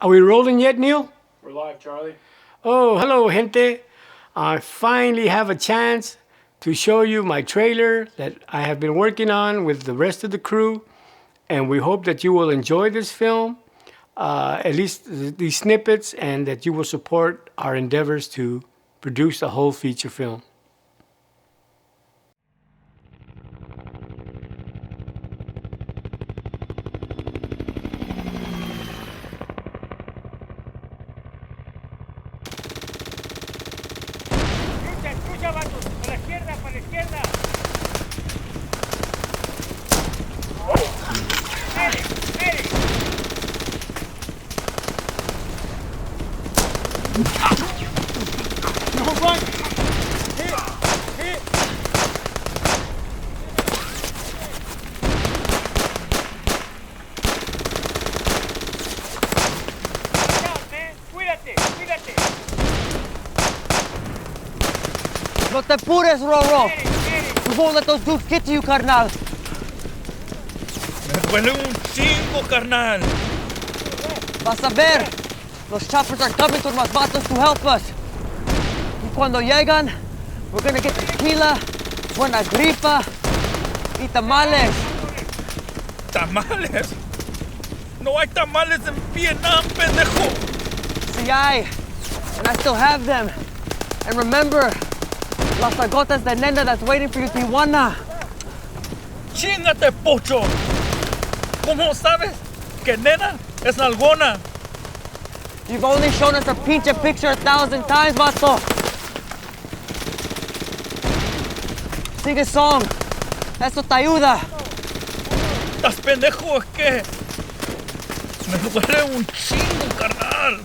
Are we rolling yet, Neil? We're live, Charlie. Oh, hello, gente. I finally have a chance to show you my trailer that I have been working on with the rest of the crew. And we hope that you will enjoy this film, at least these snippets, and that you will support our endeavors to produce a whole feature film. Escucha, vatos, para la izquierda. Medic. No, run. Hit. Down, man. Cuídate. No te apures, Roro. We won't let those dudes get to you, carnal. Me duele un chingo, carnal. Vas a ver. Los choppers are coming con más vatos to help us. Y cuando llegan, we're gonna get tequila, buena gripa, y tamales. ¿Tamales? No hay tamales en Vietnam, pendejo. See, and I still have them. And remember, las agotas de nena that's waiting for you, Tijuana. Chingate, pocho. ¿Cómo sabes que nena es nalgona? You've only shown us a pinche picture 1,000 times, vato. Sing a song. Eso te ayuda. ¿Estás pendejo? Es que me duele un chingo, carnal.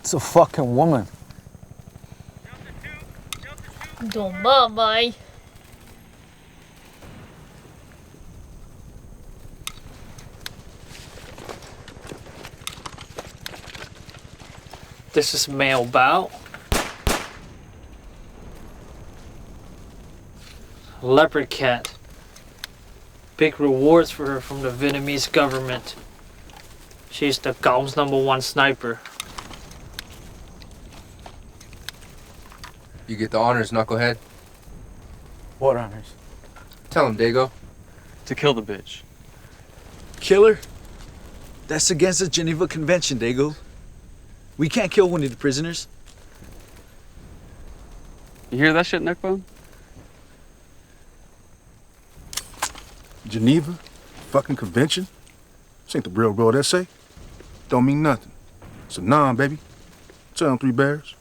It's a fucking woman. Don't bye. This is Male Bao. Leopard cat. Big rewards for her from the Vietnamese government. She's the Gao's #1 sniper. You get the honors, knucklehead. What honors? Tell him, Dago. To kill the bitch. Kill her? That's against the Geneva Convention, Dago. We can't kill one of the prisoners. You hear that shit, Neckbone? Geneva? Fucking convention? This ain't the real world essay. Don't mean nothing. It's a nom, baby. Tell him, 3 Bears.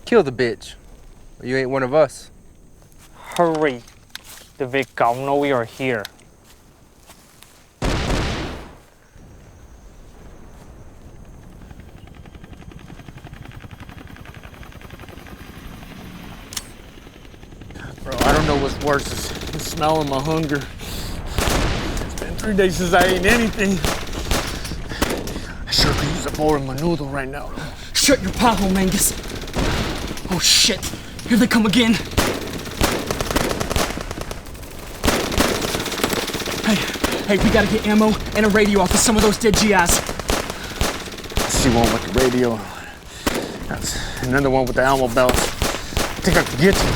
Kill the bitch. Or you ain't one of us. Hurry. The Viet Cong know we are here. Bro, I don't know what's worse. The smell of my hunger. It's been 3 days since I ate anything. I sure could use a bowl of menudo right now. Shut your pop hole, Mangus. Oh shit, here they come again. Hey, we gotta get ammo and a radio off of some of those dead GIs. I see one with the radio. That's another one with the ammo belts. I think I can get to him.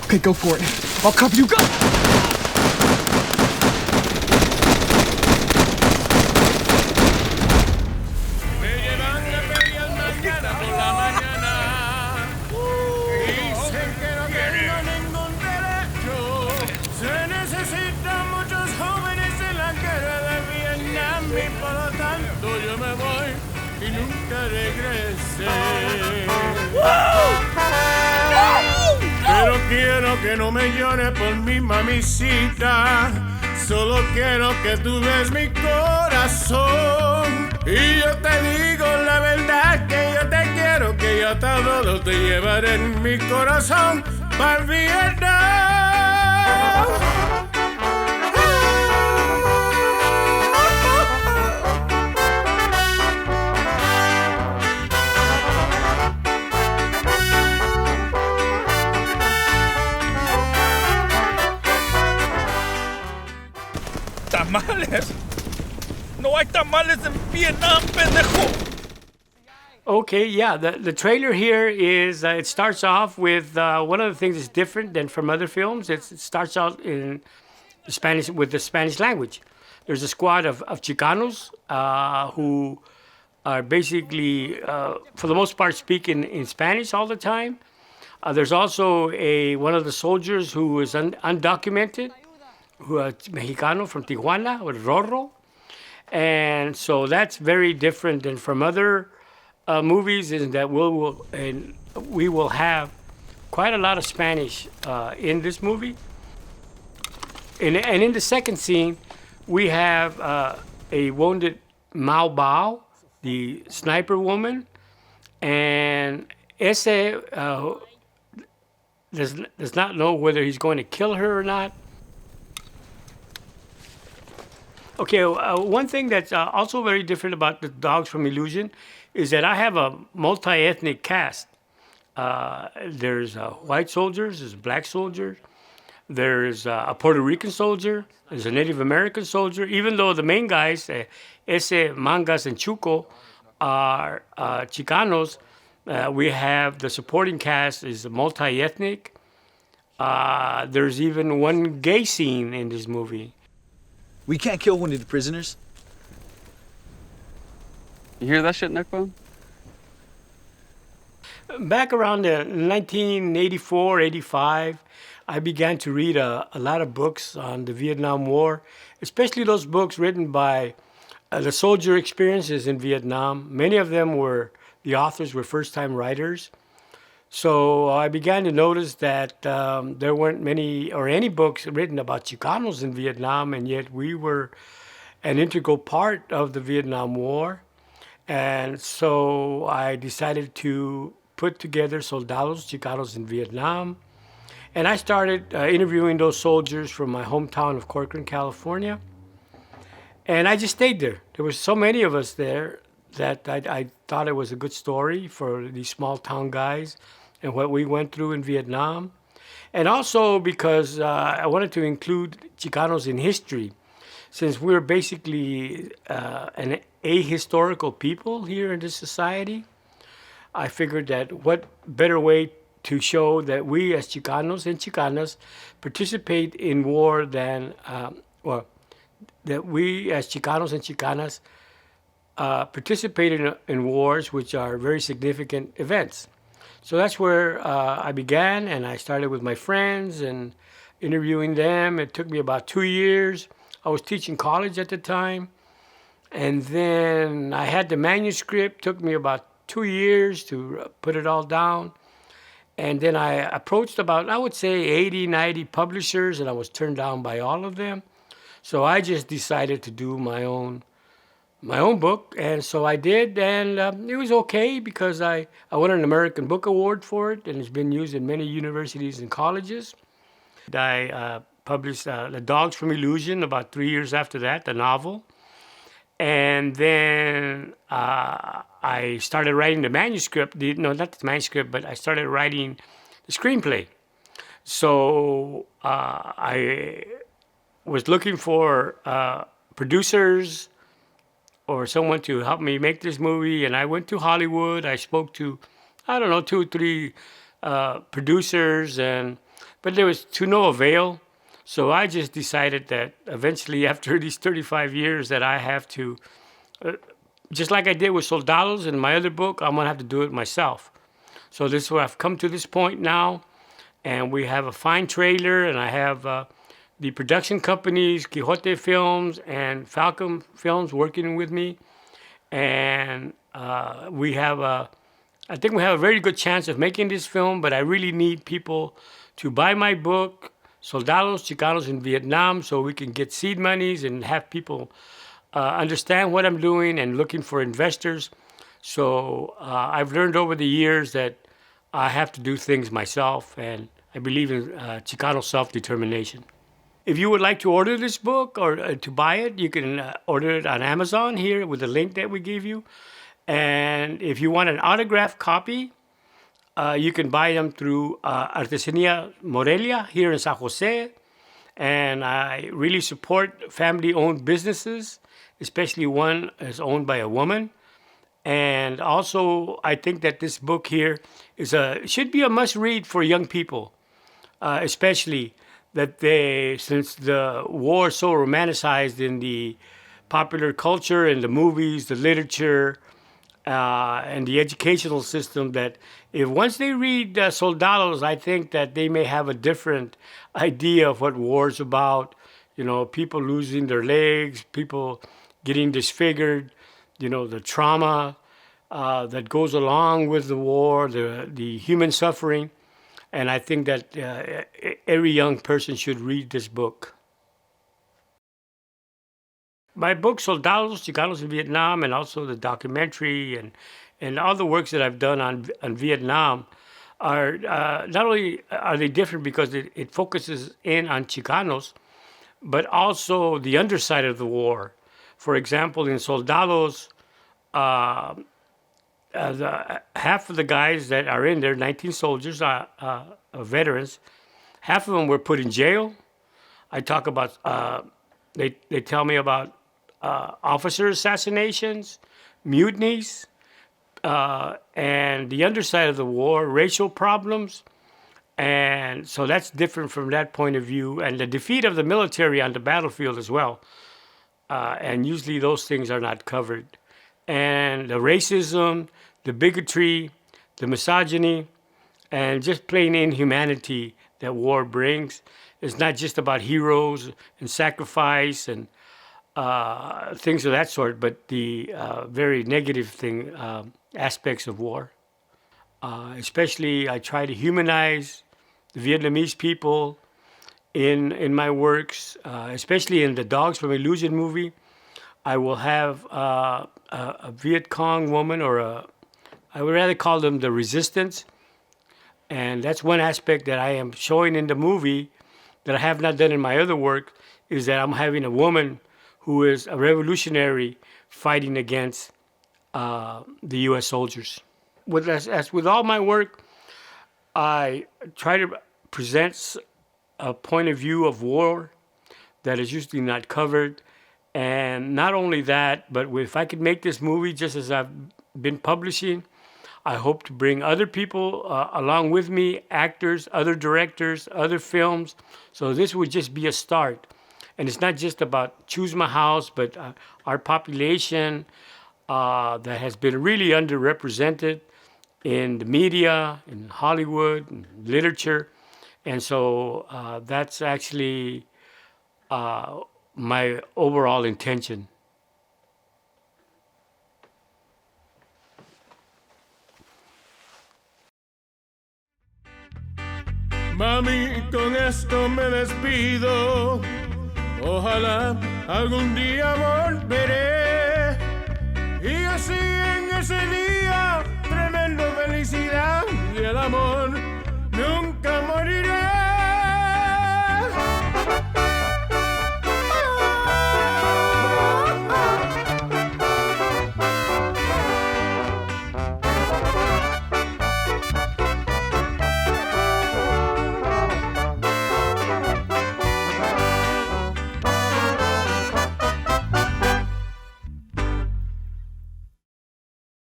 Okay, go for it. I'll cover you, go! Pero quiero que no me llores por mi mamisita. Solo quiero que tú ves mi corazón. Y yo te digo la verdad que yo te quiero, que atado lo te llevaré en mi corazón para Vietnam. Tamales. No hay tamales en Vietnam, pendejo. Okay, yeah, the trailer here is, it starts off with one of the things that's different than from other films. It starts out in Spanish, with the Spanish language. There's a squad of Chicanos who are basically, for the most part, speaking in Spanish all the time. There's also one of the soldiers who is undocumented, who is Mexicano from Tijuana, or Rorro. And so that's very different than from other movies, is that we will have quite a lot of Spanish in this movie. And in the second scene, we have a wounded Mao Bao, the sniper woman, and Ese does not know whether he's going to kill her or not. Okay, one thing that's also very different about the Dogs from Illusion is that I have a multi-ethnic cast. There's white soldiers, there's black soldiers, there's a Puerto Rican soldier, there's a Native American soldier. Even though the main guys, Ese, Mangas, and Chuco, are Chicanos, we have the supporting cast is multi-ethnic. There's even one gay scene in this movie. We can't kill wounded prisoners. You hear that shit, Neckbone? Back around 1984, 85, I began to read a lot of books on the Vietnam War, especially those books written by the soldier experiences in Vietnam. Many of them the authors were first-time writers. So I began to notice that there weren't many or any books written about Chicanos in Vietnam, and yet we were an integral part of the Vietnam War. And so I decided to put together Soldados, Chicanos in Vietnam. And I started interviewing those soldiers from my hometown of Corcoran, California. And I just stayed there. There were so many of us there that I thought it was a good story for these small town guys and what we went through in Vietnam. And also because I wanted to include Chicanos in history, since we're basically an ahistorical people here in this society. I figured that what better way to show that we as Chicanos and Chicanas participate in war than, that we as Chicanos and Chicanas participate in wars which are very significant events. So that's where I began, and I started with my friends and interviewing them. It took me about 2 years. I was teaching college at the time. And then I had the manuscript. Took me about 2 years to put it all down. And then I approached about, I would say, 80, 90 publishers, and I was turned down by all of them. So I just decided to do my own book, and so I did, and it was okay because I won an American Book Award for it, and it's been used in many universities and colleges. I published The Dogs from Illusion about 3 years after that, the novel. And then I started writing the manuscript, not the manuscript, but I started writing the screenplay. So I was looking for producers or someone to help me make this movie, and I went to Hollywood. I spoke to, 2 or 3 producers, but there was to no avail. So I just decided that eventually, after these 35 years, that I have to, just like I did with Soldados in my other book, I'm gonna have to do it myself. So this is where I've come to this point now, and we have a fine trailer, and I have the production companies, Quixote Films and Falcon Films, working with me. And I think we have a very good chance of making this film, but I really need people to buy my book, Soldados, Chicanos in Vietnam, so we can get seed monies and have people understand what I'm doing and looking for investors So I've learned over the years that I have to do things myself, and I believe in Chicano self-determination. If you would like to order this book or to buy it, you can order it on Amazon here with the link that we gave you. And if you want an autographed copy, you can buy them through Artesanía Morelia here in San Jose. And I really support family-owned businesses, especially one is owned by a woman. And also, I think that this book here should be a must-read for young people, especially that since the war is so romanticized in the popular culture and the movies, the literature, and the educational system, that if once they read Soldados, I think that they may have a different idea of what war is about. You know, people losing their legs, people getting disfigured, you know, the trauma that goes along with the war, the human suffering. And I think that every young person should read this book. My book, Soldados, Chicanos in Vietnam, and also the documentary and all the works that I've done on Vietnam are not only are they different because it focuses in on Chicanos, but also the underside of the war. For example, in Soldados, half of the guys that are in there, 19 soldiers, veterans, half of them were put in jail. I talk about, they tell me about officer assassinations, mutinies, and the underside of the war, racial problems. And so that's different from that point of view. And the defeat of the military on the battlefield as well. And usually those things are not covered. And the racism, the bigotry, the misogyny, and just plain inhumanity that war brings. It's not just about heroes and sacrifice and things of that sort, but the very negative aspects of war. Especially, I try to humanize the Vietnamese people in my works, especially in the Dogs from Illusion movie. I will have a Viet Cong woman, I would rather call them the resistance. And that's one aspect that I am showing in the movie that I have not done in my other work, is that I'm having a woman who is a revolutionary fighting against the U.S. soldiers. As with all my work, I try to present a point of view of war that is usually not covered. And not only that, but if I could make this movie just as I've been publishing, I hope to bring other people along with me, actors, other directors, other films. So this would just be a start. And it's not just about Chusma House, but our population that has been really underrepresented in the media, in Hollywood, in literature. And so that's actually my overall intention. Mami, con esto me despido. Ojalá algún día volveré. Y así en ese día, tremendo felicidad y el amor nunca